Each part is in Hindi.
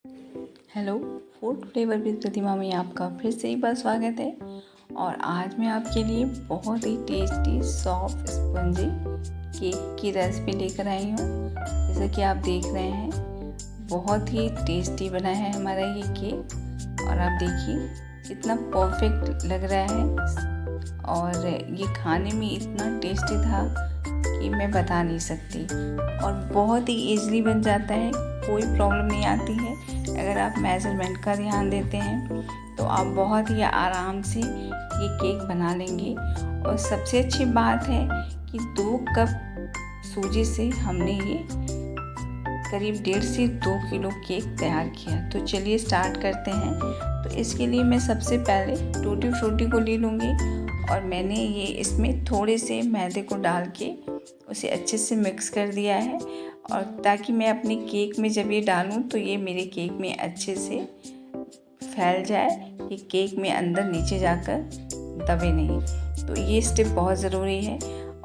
हेलो, फूड फ्लेवर विद प्रतिमा में आपका फिर से एक बार स्वागत है। और आज मैं आपके लिए बहुत ही टेस्टी सॉफ्ट स्पंजी केक की रेसिपी लेकर आई हूँ। जैसा कि आप देख रहे हैं, बहुत ही टेस्टी बना है हमारा ये केक। और आप देखिए कितना परफेक्ट लग रहा है और ये खाने में इतना टेस्टी था कि मैं बता नहीं सकती। और बहुत ही ईज़िली बन जाता है, कोई प्रॉब्लम नहीं आती है। अगर आप मेज़रमेंट का ध्यान देते हैं तो आप बहुत ही आराम से ये केक बना लेंगे। और सबसे अच्छी बात है कि 2 कप सूजी से हमने ये करीब 1.5 से 2 किलो केक तैयार किया। तो चलिए स्टार्ट करते हैं। तो इसके लिए मैं सबसे पहले टूटी फ्रूटी को ले लूँगी और मैंने ये इसमें थोड़े से मैदे को डाल के उसे अच्छे से मिक्स कर दिया है। और ताकि मैं अपने केक में जब ये डालूं तो ये मेरे केक में अच्छे से फैल जाए, कि केक में अंदर नीचे जाकर दबे नहीं। तो ये स्टेप बहुत ज़रूरी है।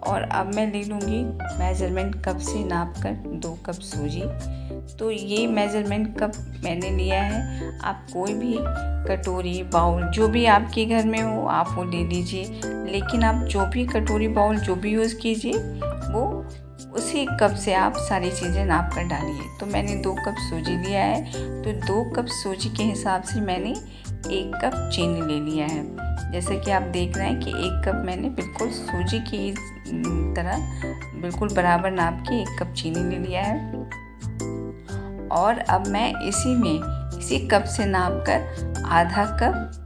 और अब मैं ले लूँगी मेज़रमेंट कप से नाप कर 2 कप सूजी। तो ये मेज़रमेंट कप मैंने लिया है। आप कोई भी कटोरी बाउल जो भी आपके घर में हो आप वो ले लीजिए। लेकिन आप जो भी कटोरी बाउल जो भी यूज़ कीजिए वो उसी कप से आप सारी चीज़ें नाप कर डालिए। तो मैंने 2 कप सूजी लिया है। तो 2 कप सूजी के हिसाब से मैंने 1 कप चीनी ले लिया है। जैसे कि आप देख रहे हैं कि 1 कप मैंने बिल्कुल सूजी की तरह बिल्कुल बराबर नाप के 1 कप चीनी ले लिया है। और अब मैं इसी कप से नाप कर आधा कप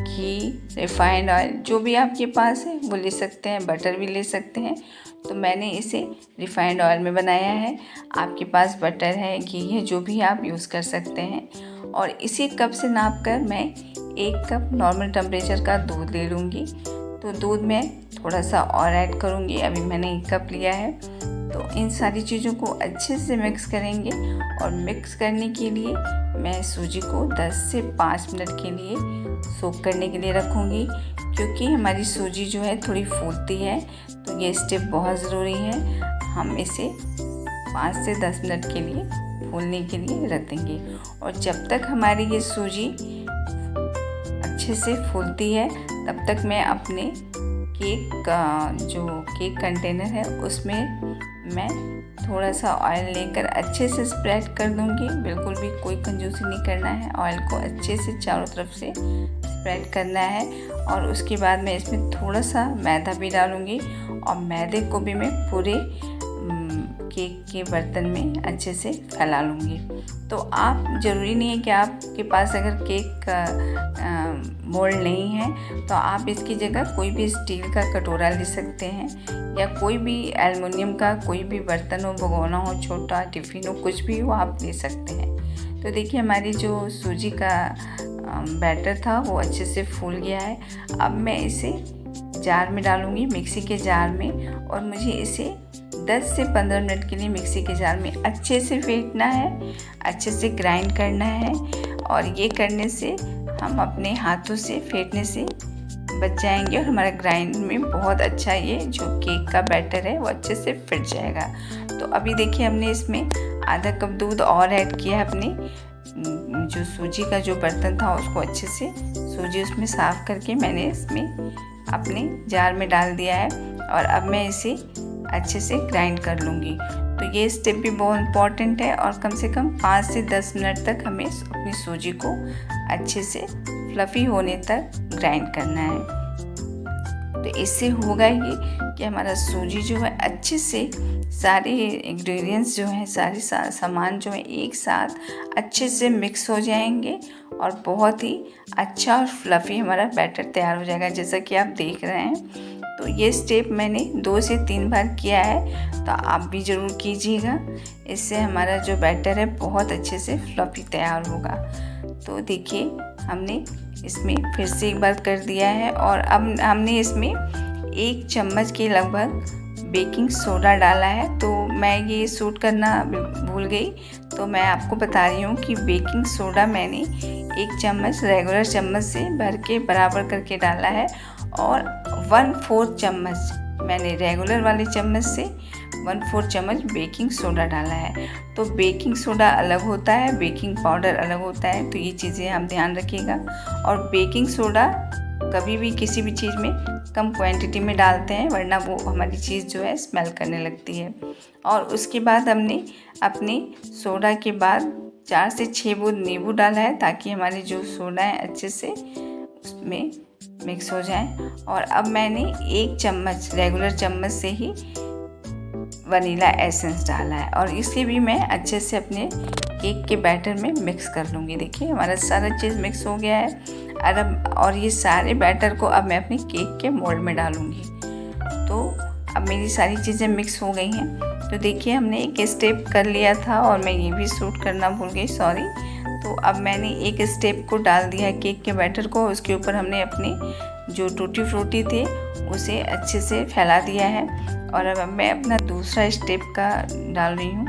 घी, रिफाइंड ऑयल जो भी आपके पास है वो ले सकते हैं, बटर भी ले सकते हैं। तो मैंने इसे रिफाइंड ऑयल में बनाया है। आपके पास बटर है, घी है, जो भी आप यूज़ कर सकते हैं। और इसी कप से नाप कर मैं 1 कप नॉर्मल टेम्परेचर का दूध ले लूँगी। तो दूध में थोड़ा सा और ऐड करूँगी। अभी मैंने 1 कप लिया है। तो इन सारी चीज़ों को अच्छे से मिक्स करेंगे। और मिक्स करने के लिए मैं सूजी को 10 से 5 मिनट के लिए सोक करने के लिए रखूँगी, क्योंकि हमारी सूजी जो है थोड़ी फूलती है। तो ये स्टेप बहुत ज़रूरी है। हम इसे 5 से 10 मिनट के लिए फूलने के लिए रख देंगे। और जब तक हमारी ये सूजी अच्छे से फूलती है तब तक मैं अपने केक का जो केक कंटेनर है उसमें मैं थोड़ा सा ऑयल लेकर अच्छे से स्प्रेड कर दूंगी। बिल्कुल भी कोई कंजूसी नहीं करना है, ऑयल को अच्छे से चारों तरफ से स्प्रेड करना है। और उसके बाद मैं इसमें थोड़ा सा मैदा भी डालूंगी और मैदे को भी मैं पूरे केक के बर्तन में अच्छे से फैला लूँगी। तो आप ज़रूरी नहीं है कि आपके पास अगर केक का मोल्ड नहीं है तो आप इसकी जगह कोई भी स्टील का कटोरा ले सकते हैं, या कोई भी एल्युमिनियम का कोई भी बर्तन हो, भगोना हो, छोटा टिफ़िन हो, कुछ भी हो आप ले सकते हैं। तो देखिए हमारी जो सूजी का बैटर था वो अच्छे से फूल गया है। अब मैं इसे जार में डालूँगी, मिक्सी के जार में। और मुझे इसे 10 से 15 मिनट के लिए मिक्सी के जार में अच्छे से फेंटना है, अच्छे से ग्राइंड करना है। और ये करने से हम अपने हाथों से फेंटने से बच जाएंगे और हमारा ग्राइंड में बहुत अच्छा ये जो केक का बैटर है वो अच्छे से फिट जाएगा। तो अभी देखिए हमने इसमें आधा कप दूध और ऐड किया है। अपने जो सूजी का जो बर्तन था उसको अच्छे से सूजी उसमें साफ़ करके मैंने इसमें अपने जार में डाल दिया है। और अब मैं इसे अच्छे से ग्राइंड कर लूँगी। तो ये स्टेप भी बहुत इम्पॉर्टेंट है। और कम से कम 5 से 10 मिनट तक हमें अपनी सूजी को अच्छे से फ्लफ़ी होने तक ग्राइंड करना है। तो इससे होगा ये कि हमारा सूजी जो है अच्छे से सारे इंग्रेडिएंट्स जो हैं, सारे सामान जो है एक साथ अच्छे से मिक्स हो जाएंगे और बहुत ही अच्छा और फ्लफ़ी हमारा बैटर तैयार हो जाएगा, जैसा कि आप देख रहे हैं। तो ये स्टेप मैंने 2 से 3 बार किया है, तो आप भी ज़रूर कीजिएगा। इससे हमारा जो बैटर है बहुत अच्छे से फ्लफ़ी तैयार होगा। तो देखिए हमने इसमें फिर से एक बार कर दिया है। और अब हमने इसमें 1 चम्मच के लगभग बेकिंग सोडा डाला है। तो मैं ये शूट करना भूल गई, तो मैं आपको बता रही हूँ कि बेकिंग सोडा मैंने 1 चम्मच रेगुलर चम्मच से भर के बराबर करके डाला है। और 1/4 चम्मच मैंने रेगुलर वाले चम्मच से 1/4 चम्मच बेकिंग सोडा डाला है। तो बेकिंग सोडा अलग होता है, बेकिंग पाउडर अलग होता है, तो ये चीज़ें आप ध्यान रखिएगा। और बेकिंग सोडा कभी भी किसी भी चीज़ में कम क्वांटिटी में डालते हैं, वरना वो हमारी चीज़ जो है स्मेल करने लगती है। और उसके बाद हमने अपने सोडा के बाद 4 से 6 बूंद नींबू डाला है, ताकि हमारी जो सोडा है अच्छे से उसमें मिक्स हो जाए। और अब मैंने 1 चम्मच रेगुलर चम्मच से ही वनीला एसेंस डाला है, और इसे भी मैं अच्छे से अपने केक के बैटर में मिक्स कर लूँगी। देखिए हमारा सारा चीज़ मिक्स हो गया है। और ये सारे बैटर को अब मैं अपने केक के मोल्ड में डालूँगी। तो अब मेरी सारी चीज़ें मिक्स हो गई हैं। तो देखिए हमने एक स्टेप कर लिया था और मैं ये भी शूट करना भूल गई, सॉरी। तो अब मैंने एक स्टेप को डाल दिया है केक के बैटर को, उसके ऊपर हमने अपने जो टूटी फ्रूटी थे उसे अच्छे से फैला दिया है। और अब मैं अपना दूसरा स्टेप का डाल रही हूँ।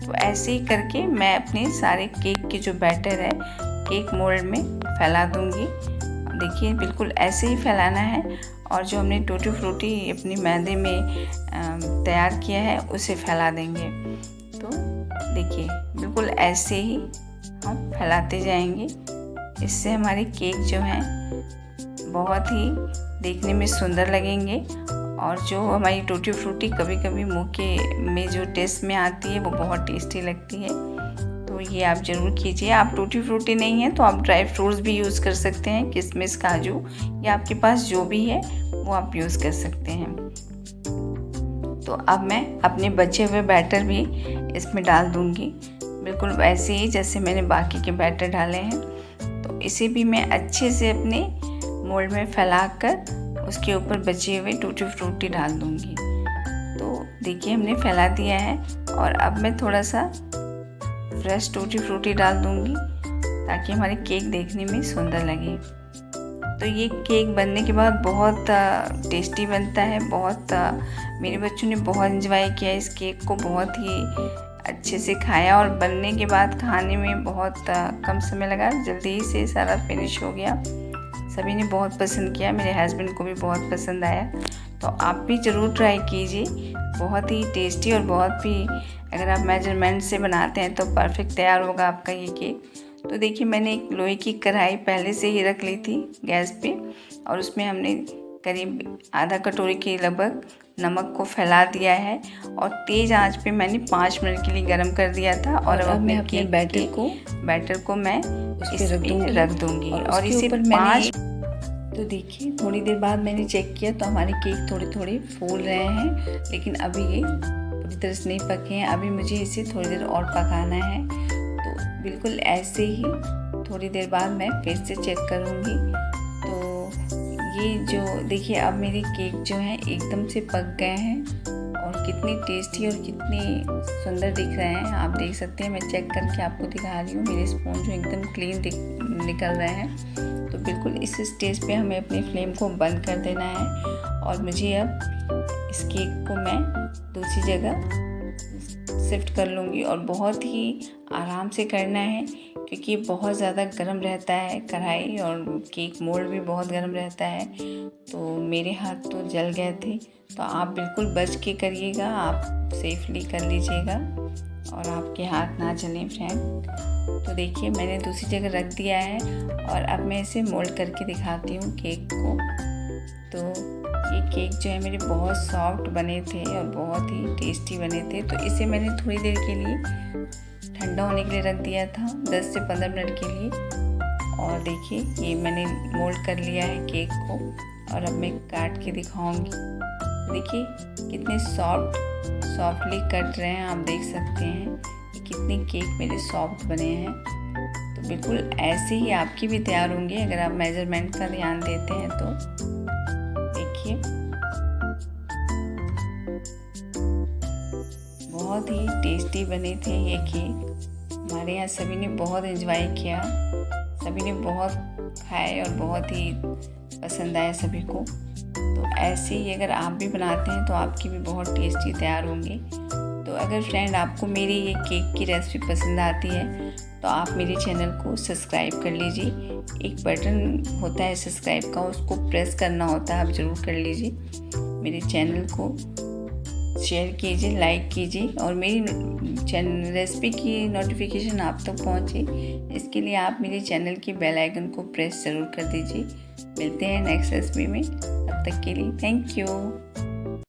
तो ऐसे ही करके मैं अपने सारे केक के जो बैटर है केक मोल्ड में फैला दूँगी। देखिए बिल्कुल ऐसे ही फैलाना है, और जो हमने टूटी फ्रूटी अपनी मैदे में तैयार किया है उसे फैला देंगे। तो देखिए बिल्कुल ऐसे ही हम फैलाते जाएंगे। इससे हमारे केक जो हैं बहुत ही देखने में सुंदर लगेंगे, और जो हमारी टूटी फ्रूटी कभी कभी मुँह के में जो टेस्ट में आती है वो बहुत टेस्टी लगती है। तो ये आप ज़रूर कीजिए। आप टूटी फ्रूटी नहीं है तो आप ड्राई फ्रूट्स भी यूज़ कर सकते हैं, किशमिश, काजू, या आपके पास जो भी है वो आप यूज़ कर सकते हैं। तो अब मैं अपने बचे हुए बैटर भी इसमें डाल दूँगी, बिल्कुल वैसे ही जैसे मैंने बाकी के बैटर डाले हैं। तो इसे भी मैं अच्छे से अपने मोल्ड में फैलाकर उसके ऊपर बचे हुए टूटी फ्रूटी डाल दूँगी। तो देखिए हमने फैला दिया है, और अब मैं थोड़ा सा फ्रेश टूटी फ्रूटी डाल दूँगी ताकि हमारे केक देखने में सुंदर लगे। तो ये केक बनने के बाद बहुत टेस्टी बनता है। मेरे बच्चों ने बहुत एंजॉय किया इस केक को, बहुत ही अच्छे से खाया, और बनने के बाद खाने में बहुत कम समय लगा, जल्दी ही से सारा फिनिश हो गया। सभी ने बहुत पसंद किया, मेरे हस्बैंड को भी बहुत पसंद आया। तो आप भी ज़रूर ट्राई कीजिए, बहुत ही टेस्टी, और बहुत ही अगर आप मेजरमेंट से बनाते हैं तो परफेक्ट तैयार होगा आपका ये केक। तो देखिए मैंने एक लोहे की कढ़ाई पहले से ही रख ली थी गैस पे, और उसमें हमने करीब आधा कटोरी के लगभग नमक को फैला दिया है, और तेज़ आंच पे मैंने 5 मिनट के लिए गर्म कर दिया था। और अब मैं अपने बैटर को मैं इसमें रख दूँगी, और इसे 5। तो देखिए थोड़ी देर बाद मैंने चेक किया तो हमारे केक थोड़े थोड़े फूल रहे हैं, लेकिन अभी ये पूरी तरह से नहीं पके हैं। अभी मुझे इसे थोड़ी देर और पकाना है। तो बिल्कुल ऐसे ही थोड़ी देर बाद मैं फिर से चेक करूँगी। तो ये जो देखिए अब मेरे केक जो हैं एकदम से पक गए हैं, और कितनी टेस्टी और कितनी सुंदर दिख रहे हैं, आप देख सकते हैं। मैं चेक करके आपको दिखा रही हूँ, मेरे स्पून जो एकदम क्लीन निकल रहे हैं। तो बिल्कुल इस स्टेज पे हमें अपनी फ्लेम को बंद कर देना है, और मुझे अब इस केक को मैं दूसरी जगह शिफ्ट कर लूँगी, और बहुत ही आराम से करना है क्योंकि ये बहुत ज़्यादा गर्म रहता है कढ़ाई, और केक मोल्ड भी बहुत गर्म रहता है। तो मेरे हाथ तो जल गए थे, तो आप बिल्कुल बच के करिएगा, आप सेफली कर लीजिएगा और आपके हाथ ना जलें फ्रेंड। तो देखिए मैंने दूसरी जगह रख दिया है, और अब मैं इसे मोल्ड करके दिखाती हूँ केक को। तो ये केक जो है मेरे बहुत सॉफ्ट बने थे और बहुत ही टेस्टी बने थे। तो इसे मैंने थोड़ी देर के लिए ठंडा होने के लिए रख दिया था, 10 से 15 मिनट के लिए। और देखिए ये मैंने मोल्ड कर लिया है केक को, और अब मैं काट के दिखाऊंगी। देखिए कितने सॉफ्टली कट रहे हैं, आप देख सकते हैं कि कितने केक मेरे सॉफ्ट बने हैं। तो बिल्कुल ऐसे ही आपकी भी तैयार होंगे अगर आप मेजरमेंट का ध्यान देते हैं। तो देखिए बहुत ही टेस्टी बने थे ये केक। हमारे यहाँ सभी ने बहुत एंजॉय किया, सभी ने बहुत खाए और बहुत ही पसंद आया सभी को। तो ऐसे ही अगर आप भी बनाते हैं तो आपकी भी बहुत टेस्टी तैयार होंगे। तो अगर फ्रेंड आपको मेरी ये केक की रेसिपी पसंद आती है तो आप मेरे चैनल को सब्सक्राइब कर लीजिए। एक बटन होता है सब्सक्राइब का, उसको प्रेस करना होता है, आप ज़रूर कर लीजिए। मेरे चैनल को शेयर कीजिए, लाइक कीजिए और मेरी चैनल रेसिपी की नोटिफिकेशन आप तक पहुँचे, इसके लिए आप मेरे चैनल की बेल आइकन को प्रेस ज़रूर कर दीजिए। मिलते हैं नेक्स्ट रेसिपी में, तब तक के लिए थैंक यू।